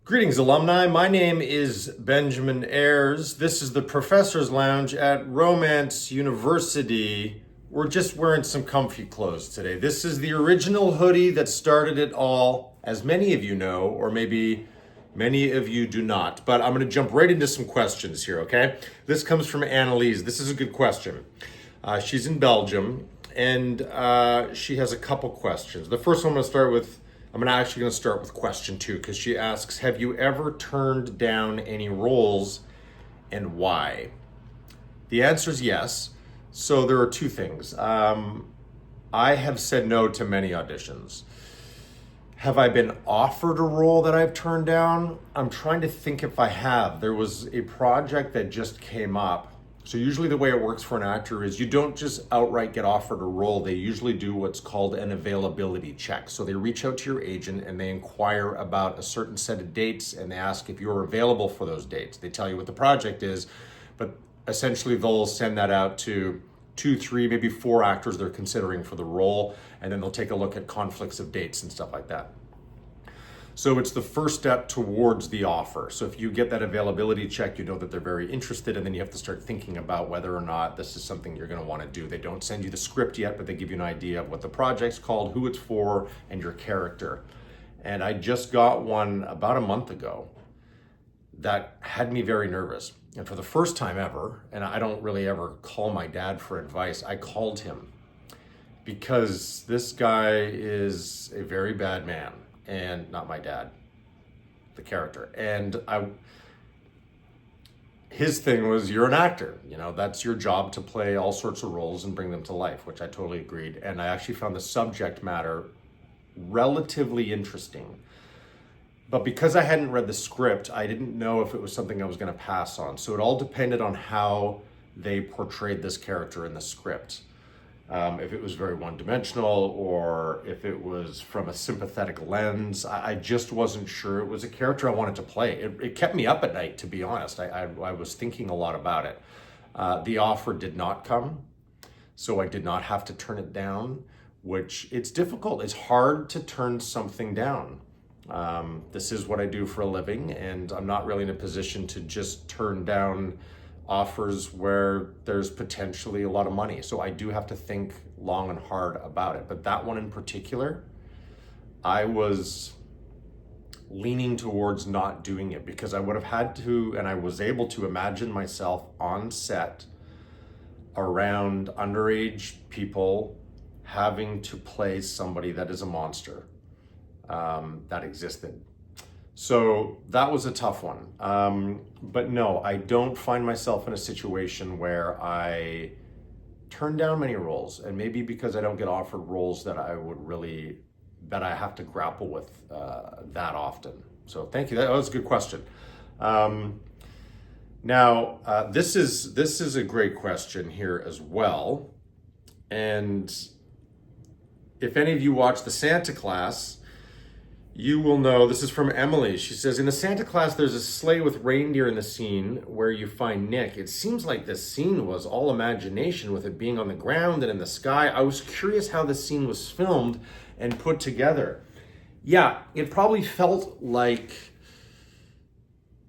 Greetings, alumni. My name is Benjamin Ayres. This is the Professor's Lounge at Romance University. We're just wearing some comfy clothes today. This is the original hoodie that started it all, as many of you know, or maybe many of you do not. But I'm going to jump right into some questions here, okay? This comes from Annalise. This is a good question. She's in Belgium, and she has a couple questions. The first one I'm actually going to start with question 2, because she asks, have you ever turned down any roles and why? The answer is yes. So there are two things. I have said no to many auditions. Have I been offered a role that I've turned down? I'm trying to think if I have. There was a project that just came up. So usually the way it works for an actor is you don't just outright get offered a role. They usually do what's called an availability check. So they reach out to your agent and they inquire about a certain set of dates and they ask if you're available for those dates. They tell you what the project is, but essentially they'll send that out to 2, 3, maybe 4 actors they're considering for the role, and then they'll take a look at conflicts of dates and stuff like that. So it's the first step towards the offer. So if you get that availability check, you know that they're very interested, and then you have to start thinking about whether or not this is something you're going to want to do. They don't send you the script yet, but they give you an idea of what the project's called, who it's for, and your character. And I just got one about a month ago that had me very nervous. And for the first time ever, and I don't really ever call my dad for advice, I called him because this guy is a very bad man. And not my dad, the character. And his thing was, you're an actor. You know, that's your job to play all sorts of roles and bring them to life, which I totally agreed. And I actually found the subject matter relatively interesting. But because I hadn't read the script, I didn't know if it was something I was going to pass on. So it all depended on how they portrayed this character in the script. If it was very one-dimensional or if it was from a sympathetic lens. I just wasn't sure it was a character I wanted to play. It kept me up at night, to be honest. I was thinking a lot about it. The offer did not come, so I did not have to turn it down, which it's difficult. It's hard to turn something down. This is what I do for a living, and I'm not really in a position to just turn down offers where there's potentially a lot of money. So I do have to think long and hard about it. But that one in particular, I was leaning towards not doing it because I would have had to, and I was able to imagine myself on set around underage people having to play somebody that is a monster that existed. So that was a tough one. But no, I don't find myself in a situation where I turn down many roles, and maybe because I don't get offered roles that I have to grapple with that often. So thank you. That was a good question. Now, this is a great question here as well. And if any of you watch the Santa class, you will know, this is from Emily. She says, in the Santa class, there's a sleigh with reindeer in the scene where you find Nick. It seems like this scene was all imagination with it being on the ground and in the sky. I was curious how this scene was filmed and put together. Yeah, it probably felt like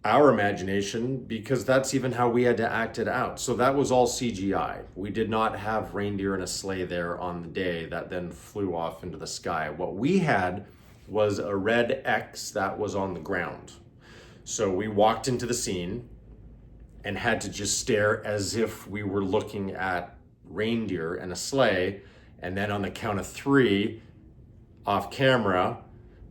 our imagination because that's even how we had to act it out. So that was all CGI. We did not have reindeer in a sleigh there on the day that then flew off into the sky. What we had was a red X that was on the ground. So we walked into the scene and had to just stare as if we were looking at reindeer and a sleigh. And then on the count of 3, off camera,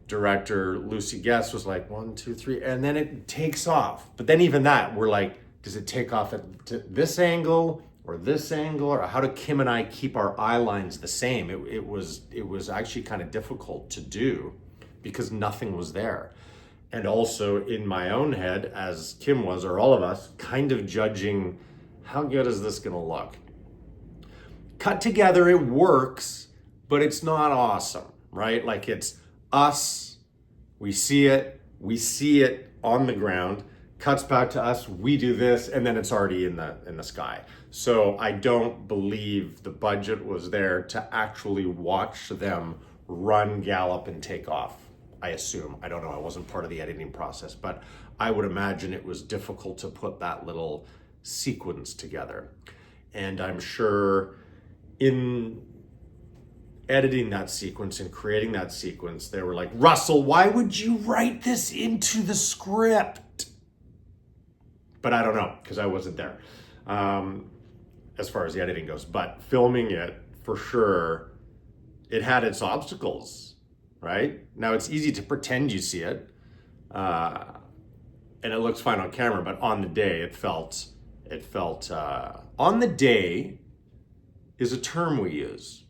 director Lucy Guest was like, 1, 2, 3, and then it takes off. But then even that, we're like, does it take off at this angle or this angle? Or how do Kim and I keep our eye lines the same? It was actually kind of difficult to do, because nothing was there. And also in my own head, as Kim was, or all of us, kind of judging, how good is this gonna look? Cut together, it works, but it's not awesome, right? Like, it's us, we see it on the ground, cuts back to us, we do this, and then it's already in the sky. So I don't believe the budget was there to actually watch them run, gallop, and take off. I assume. I don't know. I wasn't part of the editing process, but I would imagine it was difficult to put that little sequence together. And I'm sure in editing that sequence and creating that sequence, they were like, Russell, why would you write this into the script? But I don't know, because I wasn't there as far as the editing goes. But filming it, for sure, it had its obstacles, right? Now, it's easy to pretend you see it, and it looks fine on camera, but on the day, it felt, on the day is a term we use.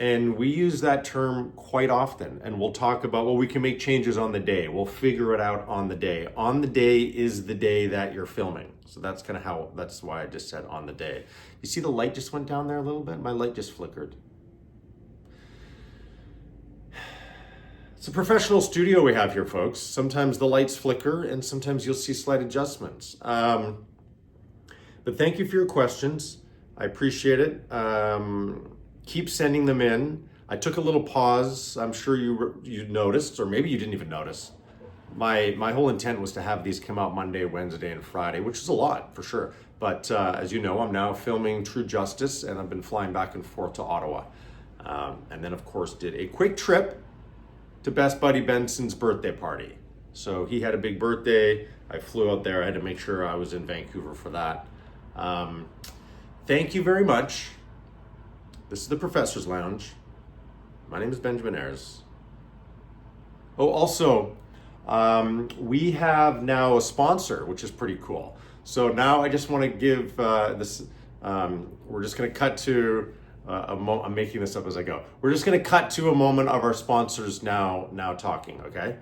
And we use that term quite often. And we'll talk about, well, we can make changes on the day. We'll figure it out on the day. On the day is the day that you're filming. So that's kind of how, that's why I just said on the day. You see the light just went down there a little bit? My light just flickered. It's a professional studio we have here, folks. Sometimes the lights flicker and sometimes you'll see slight adjustments. But thank you for your questions. I appreciate it. Keep sending them in. I took a little pause. I'm sure you noticed, or maybe you didn't even notice. My whole intent was to have these come out Monday, Wednesday, and Friday, which is a lot for sure. But as you know, I'm now filming True Justice, and I've been flying back and forth to Ottawa. And then, of course, did a quick trip to Best Buddy Benson's birthday party. So he had a big birthday. I flew out there. I had to make sure I was in Vancouver for that. Thank you very much. This is the Professor's Lounge. My name is Benjamin Ayres. Oh, also, we have now a sponsor, which is pretty cool. So now I just want to give this, we're just going to cut to, I'm making this up as I go. We're just going to cut to a moment of our sponsors now talking, okay?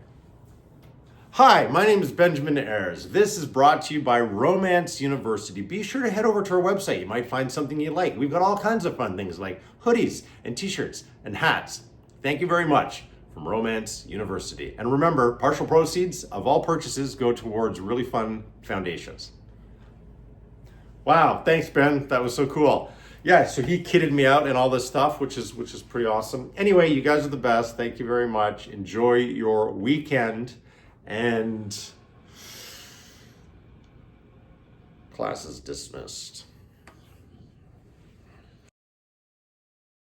Hi, my name is Benjamin Ayres. This is brought to you by Romance University. Be sure to head over to our website. You might find something you like. We've got all kinds of fun things like hoodies and t-shirts and hats. Thank you very much from Romance University. And remember, partial proceeds of all purchases go towards really fun foundations. Wow, thanks, Ben. That was so cool. Yeah, so he kitted me out and all this stuff, which is pretty awesome. Anyway, you guys are the best. Thank you very much. Enjoy your weekend. And class is dismissed.